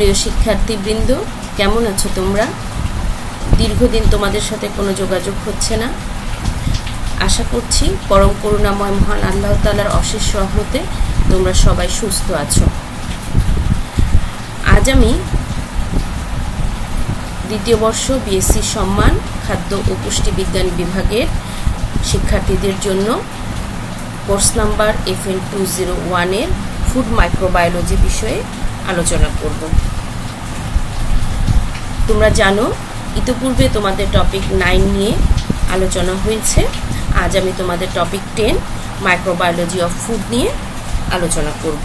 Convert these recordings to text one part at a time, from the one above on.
প্রিয় শিক্ষার্থীবৃন্দ, কেমন আছো তোমরা? দীর্ঘদিন তোমাদের সাথে কোনো যোগাযোগ হচ্ছে না। আশা করছি পরম করুণাময় মহান আল্লাহ তাআলার অশেষ রহমতে তোমরা সবাই সুস্থ আছো। আজ আমি দ্বিতীয় বর্ষ বিএসসি সম্মান খাদ্য ও পুষ্টি বিজ্ঞান বিভাগের শিক্ষার্থীদের জন্য course number FN 201 food microbiology বিষয়ে আলোচনা করব। তোমরা জানো ইতিপূর্বে তোমাদের টপিক 9 নিয়ে আলোচনা হয়েছে। আজ আমি তোমাদের টপিক 10 মাইক্রোবায়োলজি অফ ফুড নিয়ে আলোচনা করব।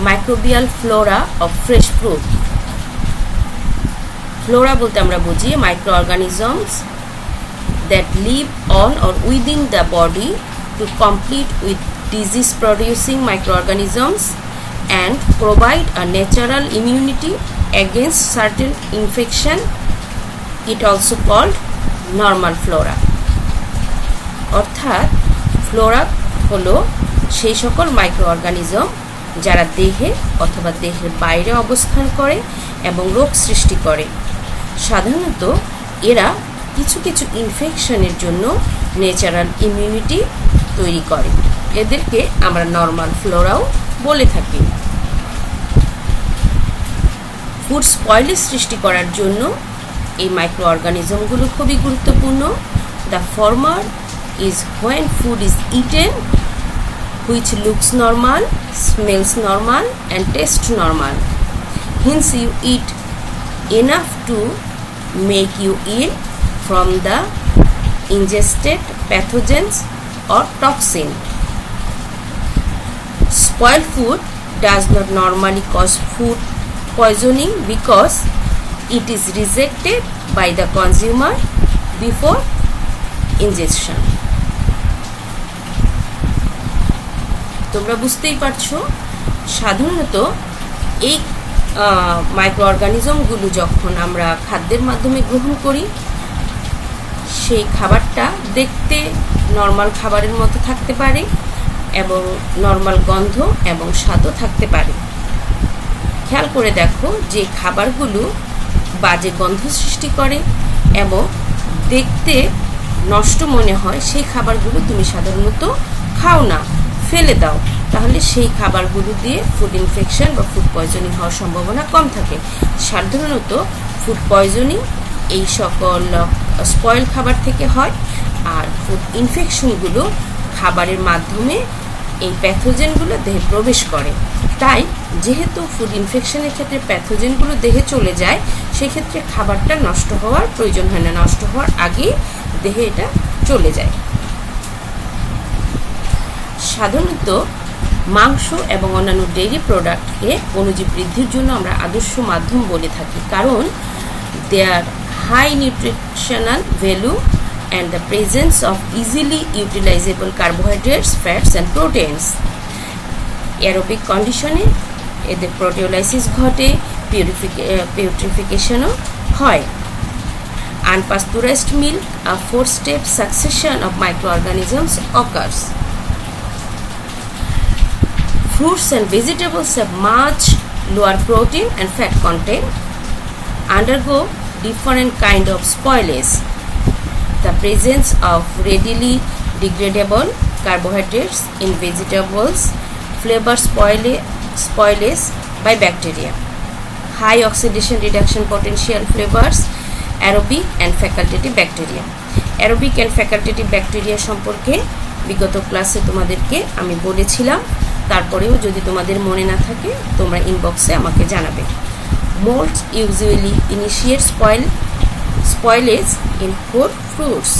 Microbial Flora of fresh fruit. Flora বলতে আমরা বুঝি micro organisms that live on or within the body to compete with disease-producing microorganisms and provide a natural immunity against certain infection. It also called normal flora. অর্থাৎ Flora হলো সেই সকল micro organism যারা দেহে অথবা দেহের বাইরে অবস্থান করে এবং রোগ সৃষ্টি করে। সাধারণত এরা কিছু কিছু ইনফেকশনের জন্য ন্যাচারাল ইমিউনিটি তৈরি করে। এদেরকে আমরা নর্মাল ফ্লোরাও বলে থাকি। ফুড স্পয়েলেজ সৃষ্টি করার জন্য এই মাইক্রো অর্গানিজমগুলো খুবই গুরুত্বপূর্ণ। The former is when food is eaten which looks normal, smells normal and taste normal. Hence you eat enough to make you ill from the ingested pathogens or toxin. Spoiled food does not normally cause food poisoning because it is rejected by the consumer before ingestion. তোমরা বুঝতেই পারছো, সাধারণত এই micro অর্গানিজমগুলো যখন আমরা খাদ্যের মাধ্যমে গ্রহণ করি, সেই খাবারটা দেখতে নর্মাল খাবারের মতো থাকতে পারে এবং নর্মাল গন্ধ এবং স্বাদও থাকতে পারে। খেয়াল করে দেখো, যে খাবারগুলো বাজে গন্ধ সৃষ্টি করে এবং দেখতে নষ্ট মনে হয়, সেই খাবারগুলো তুমি সাধারণত খাও না, ফেলে দাও। তাহলে সেই খাবারগুলো দিয়ে ফুড ইনফেকশন বা ফুড পয়জনিং হওয়ার সম্ভাবনা কম থাকে। সাধারণত ফুড পয়জনিং এই সকল স্পয়েল খাবার থেকে হয়, আর ফুড ইনফেকশনগুলো খাবারের মাধ্যমে এই প্যাথোজেনগুলো দেহে প্রবেশ করে। তাই যেহেতু ফুড ইনফেকশনের ক্ষেত্রে প্যাথোজেনগুলো দেহে চলে যায়, সেক্ষেত্রে খাবারটা নষ্ট হওয়ার প্রয়োজন হয় না, নষ্ট হওয়ার আগেই দেহে এটা চলে যায়। সাধারণত মাংস এবং অন্যান্য ডেইরি প্রোডাক্টকে অণুজীব বৃদ্ধির জন্য আমরা আদর্শ মাধ্যম বলে থাকি, কারণ দেয়ার high nutritional value and the presence of easily utilizable carbohydrates, fats and proteins. Aerobic condition-এ এদের প্রোটিওলাইসিস ঘটে, পিউট্রিফিকেশনও হয়। Unpasteurized milk, a 4-step succession of microorganisms occurs. Fruits and vegetables have much lower protein and fat content, undergo different kind of spoilage. The presence of readily degradable carbohydrates in vegetables flavor spoilage by bacteria. High oxidation reduction potential flavors aerobic and facultative bacteria. Aerobic and facultative bacteria সম্পর্কে বিগত ক্লাসে তোমাদেরকে আমি বলেছিলাম, তারপরেও যদি তোমাদের মনে না থাকে তোমরা ইনবক্সে আমাকে জানাবে। Molds usually initiate spoilage in whole fruits.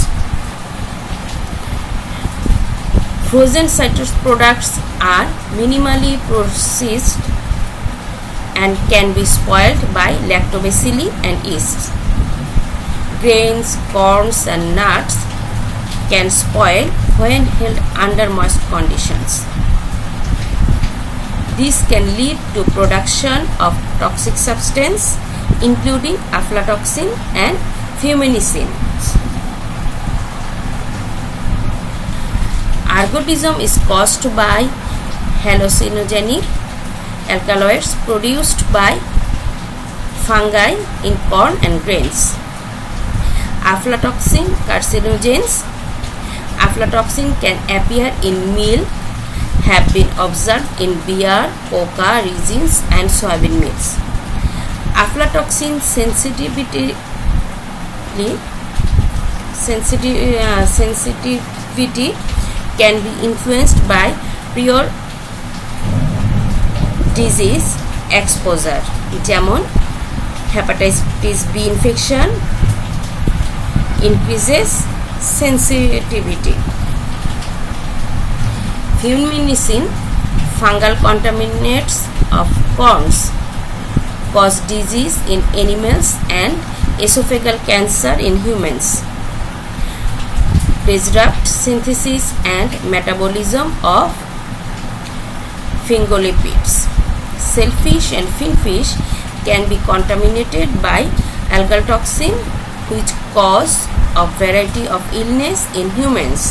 Frozen citrus products are minimally processed and can be spoiled by lactobacilli and yeast. Grains, corns and nuts can spoil when held under moist conditions. This can lead to production of toxic substance including aflatoxin and fumonisin. Ergotism is caused by hallucinogenic alkaloids produced by fungi in corn and grains. Aflatoxin carcinogens. Aflatoxin can appear in meal, have been observed in beer, coca, raisins and soybean meals. Aflatoxin sensitivity can be influenced by prior disease exposure, যেমন hepatitis B infection increases sensitivity. Fumigation, fungal contaminants of corns cause disease in animals and esophageal cancer in humans. Disrupt synthesis and metabolism of phingolipids. Shellfish and finfish can be contaminated by algal toxin, which cause a variety of illness in humans.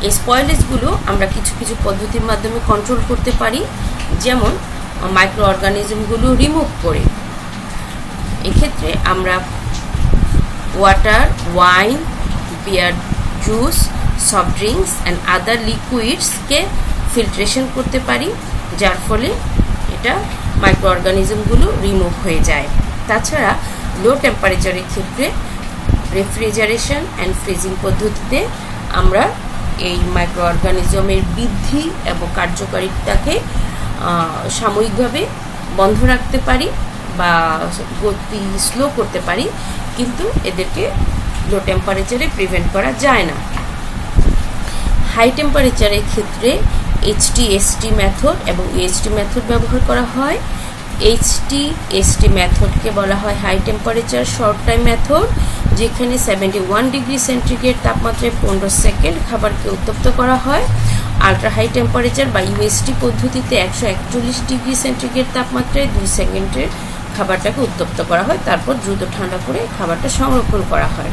এই স্পয়েলেজগুলো আমরা কিছু কিছু পদ্ধতির মাধ্যমে control করতে পারি, যেমন micro অর্গানিজমগুলো remove করে। এক্ষেত্রে আমরা water, wine, beer juice, soft drinks and other লিকুইডসকে ফিল্ট্রেশন করতে পারি, যার ফলে এটা মাইক্রো অর্গানিজমগুলো রিমুভ হয়ে যায়। তাছাড়া লো টেম্পারেচারের ক্ষেত্রে রেফ্রিজারেশন অ্যান্ড ফ্রিজিং পদ্ধতিতে আমরা এই মাইক্রো অর্গানিজমের বৃদ্ধি এবং কার্যকারিতাকে সাময়িকভাবে বন্ধ রাখতে পারি বা গতি স্লো করতে পারি, কিন্তু এদেরকে লো টেম্পারেচারে প্রিভেন্ট করা যায় না। হাই টেম্পারেচারের ক্ষেত্রে HTST মেথড এবং UHT মেথড ব্যবহার করা হয়। HTST মেথডকে বলা হয় high temperature short time method, যেখানে 71 ডিগ্রি সেন্টিগ্রেড তাপমাত্রায় 15 সেকেন্ড খাবারকে উত্তপ্ত করা হয়। আলট্রা হাই টেম্পারেচার বা UHT পদ্ধতিতে 141 ডিগ্রি সেন্টিগ্রেড তাপমাত্রায় 2 সেকেন্ডের খাবারটাকে উত্তপ্ত করা হয়, তারপর দ্রুত ঠান্ডা করে খাবারটা সংরক্ষণ করা হয়।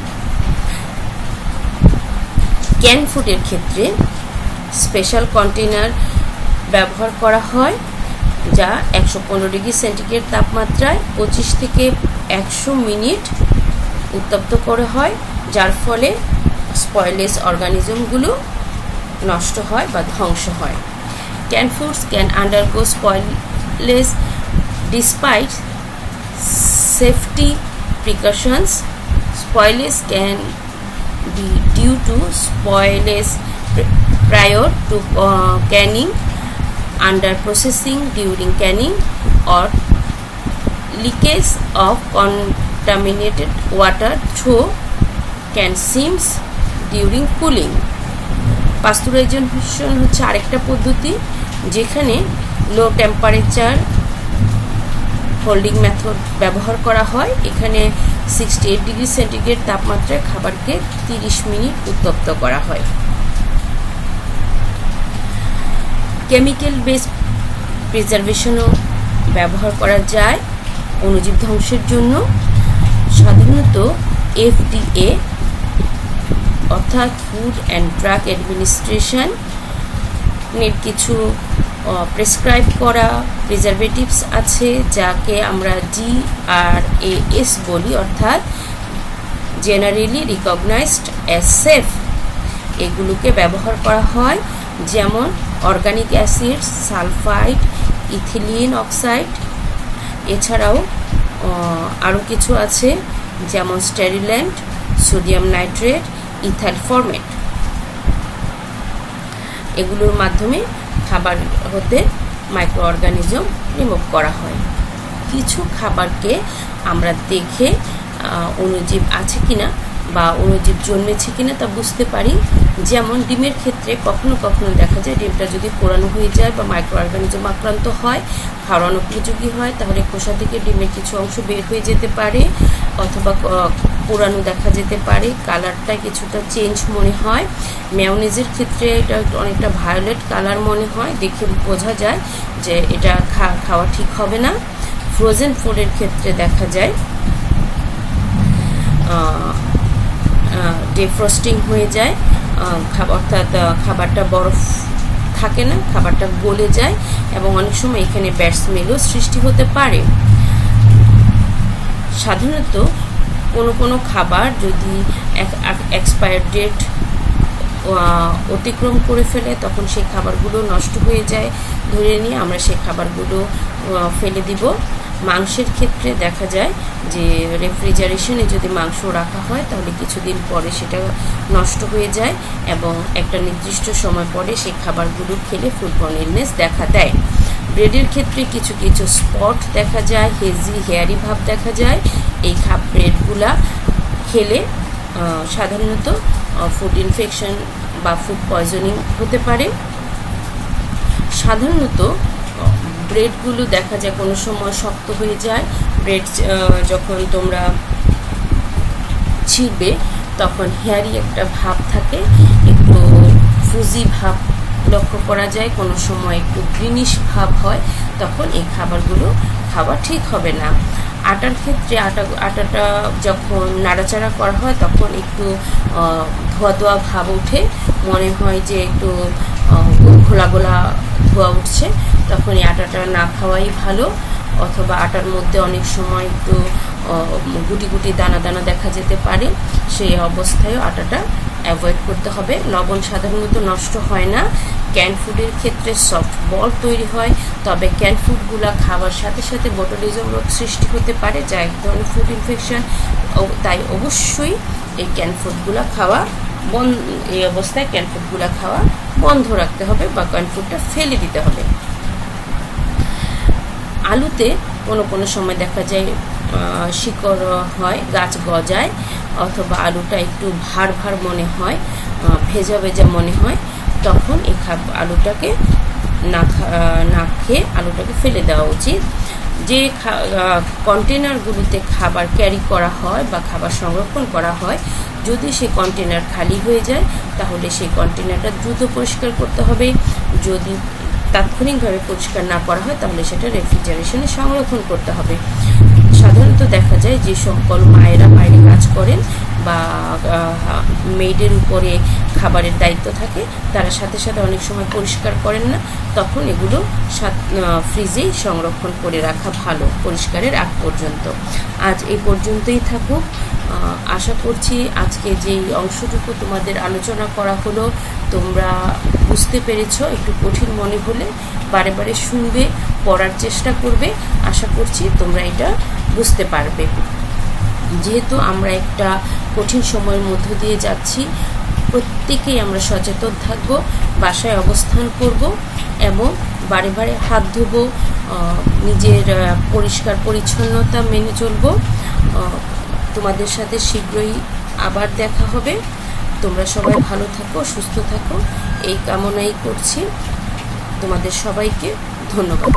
ক্যান ফুডের ক্ষেত্রে স্পেশাল কন্টেনার ব্যবহার করা হয়, যা 115 ডিগ্রি সেন্টিগ্রেড তাপমাত্রায় 25 থেকে 100 মিনিট উত্তপ্ত করা হয়, যার ফলে স্পয়েলেজ অর্গানিজমগুলো নষ্ট হয় বা ধ্বংস হয়। Can foods can undergo spoilage despite safety precautions. Spoilage can be due to spoilage prior to canning, under processing during canning, or leakage of contaminated water through can seams during cooling. Pasteurisation হচ্ছে আরেকটা পদ্ধতি, যেখানে লো temperature holding method ব্যবহার করা হয়। এখানে 68 degree centigrade তাপমাত্রায় খাবারকে 30 মিনিট উত্তপ্ত করা হয়। কেমিক্যাল বেস প্রিজারভেশনও ব্যবহার করা যায় অণুজীব ধ্বংসের জন্য। সাধারণত FDA অর্থাৎ ফুড অ্যান্ড ড্রাগ অ্যাডমিনিস্ট্রেশন এর কিছু প্রেসক্রাইব করা প্রিজারভেটিভস আছে, যাকে আমরা GRAS বলি, অর্থাৎ জেনারেলি রিকগনাইজড অ্যাজ সেফ। এগুলোকে ব্যবহার করা হয়, যেমন organic acid, sulphide, ethylene oxide. এছাড়াও আরও কিছু আছে, যেমন স্টেরিল্যান্ট, সোডিয়াম নাইট্রেট, ইথাইল ফরমেট। এগুলোর মাধ্যমে খাবার হতে মাইক্রো অর্গানিজম রিমুভ করা হয়। কিছু খাবারকে আমরা দেখে অণুজীব আছে কিনা বা অণুজীব জন্মেছে কিনা তা বুঝতে পারি। যেমন ডিমের ক্ষেত্রে কখনো কখনো দেখা যায় ডিমটা যদি পোড়ানো হয়ে যায় বা মাইক্রো অর্গানিজম আক্রান্ত হয়, খাওয়ানো উপযোগী হয়, তাহলে খোসা থেকে ডিমের কিছু অংশ বের হয়ে যেতে পারে, অথবা পোড়ানো দেখা যেতে পারে, কালারটা কিছুটা চেঞ্জ মনে হয়। মেয়োনিজের ক্ষেত্রে এটা অনেকটা ভায়োলেট কালার মনে হয়, দেখে বোঝা যায় যে এটা খাওয়া ঠিক হবে না। ফ্রোজেন ফুডের ক্ষেত্রে দেখা যায় ডিফ্রস্টিং হয়ে যায়, অর্থাৎ খাবারটা বরফ থাকে না, খাবারটা গলে যায় এবং অনেক সময় এখানে ব্যাড স্মেলও সৃষ্টি হতে পারে। সাধারণত কোনো খাবার যদি এক্সপায়ার ডেট অতিক্রম করে ফেলে তখন সেই খাবারগুলো নষ্ট হয়ে যায়, ধরে নিয়ে আমরা সেই খাবারগুলো ফেলে দিব। মাংসের ক্ষেত্রে দেখা যায় যে রেফ্রিজারেশনে যদি মাংস রাখা হয় তাহলে কিছুদিন পরে সেটা নষ্ট হয়ে যায় এবং একটা নির্দিষ্ট সময় পরে সেই খাবারগুলো খেলে ফুডবর্ন ইলনেস দেখা দেয়। ব্রেডের ক্ষেত্রে কিছু কিছু স্পট দেখা যায়, হেজি হেয়ারি ভাব দেখা যায়। এই ব্রেডগুলা খেলে সাধারণত ফুড ইনফেকশন বা ফুড পয়জনিং হতে পারে। সাধারণত ব্রেডগুলো দেখা যায় কোনো সময় শক্ত হয়ে যায়। ব্রেড যখন তোমরা ছিঁড়বে তখন হেয়ারি একটা ভাব থাকে, একটু ফুজি ভাব লক্ষ্য করা যায়, কোনো সময় একটু গ্রিনিশ ভাব হয়, তখন এই খাবারগুলো খাওয়া ঠিক হবে না। আটার ক্ষেত্রে আটাটা যখন নাড়াচাড়া করা হয় তখন একটু ধোয়া ধোয়া ভাব ওঠে, মনে হয় যে একটু ঘোলা ঘোলা ধোয়া উঠছে, তখন এই আটাটা না খাওয়াই ভালো। অথবা আটার মধ্যে অনেক সময় একটু গুটি গুটি দানা দানা দেখা যেতে পারে, সেই অবস্থায়ও আটাটা অ্যাভয়েড করতে হবে। লবণ সাধারণত নষ্ট হয় না। ক্যান ফুডের ক্ষেত্রে সফট বল তৈরি হয়, তবে ক্যান ফুডগুলো খাওয়ার সাথে সাথে বোটুলিজম রোগ সৃষ্টি হতে পারে, যা এক ধরনের ফুড ইনফেকশন। তাই অবশ্যই এই ক্যান ফুডগুলো খাওয়া এই অবস্থায় ক্যান ফুডগুলো খাওয়া বন্ধ রাখতে হবে বা ক্যান ফুডটা ফেলে দিতে হবে। আলুতে কোনো সময় দেখা যায় শিকড় হয়, গাছ গজায়, অথবা আলুটা একটু ভার ভার মনে হয়, ভেজা ভেজা মনে হয়, তখন এই আলুটাকে না খেয়ে আলুটাকে ফেলে দেওয়া উচিত। যে কন্টেনারগুলিতে খাবার ক্যারি করা হয় বা খাবার সংরক্ষণ করা হয়, যদি সেই কন্টেনার খালি হয়ে যায় তাহলে সেই কন্টেনারটা দ্রুত পরিষ্কার করতে হবে। যদি তাৎক্ষণিকভাবে পরিষ্কার না করা হয় তাহলে সেটা রেফ্রিজারেশনে সংরক্ষণ করতে হবে। সাধারণত দেখা যায় যে সকল মায়েরা বাইরে কাজ করেন বা মেয়েদের উপরে খাবারের দায়িত্ব থাকে, তারা সাথে সাথে অনেক সময় পরিষ্কার করেন না, তখন এগুলো ফ্রিজেই সংরক্ষণ করে রাখা ভালো পরিষ্কারের আগ পর্যন্ত। আজ এই পর্যন্তই থাকুক। আশা করছি আজকে যেই অংশটুকু তোমাদের আলোচনা করা হলো তোমরা বুঝতে পেরেছ। একটু কঠিন মনে হলে বারে বারে শুনবে, পড়ার চেষ্টা করবে, আশা করছি তোমরা এটা বুঝতে পারবে। যেহেতু আমরা একটা কঠিন সময়ের মধ্য দিয়ে যাচ্ছি, প্রত্যেকেই আমরা সচেতন থাকব, বাসায় অবস্থান করব এবং বারে বারে হাত ধোবো, নিজের পরিষ্কার পরিচ্ছন্নতা মেনে চলব। তোমাদের সাথে শীঘ্রই আবার দেখা হবে। তোমরা সবাই ভালো থাকো, সুস্থ থাকো, এই কামনাই করছি। তোমাদের সবাইকে ধন্যবাদ।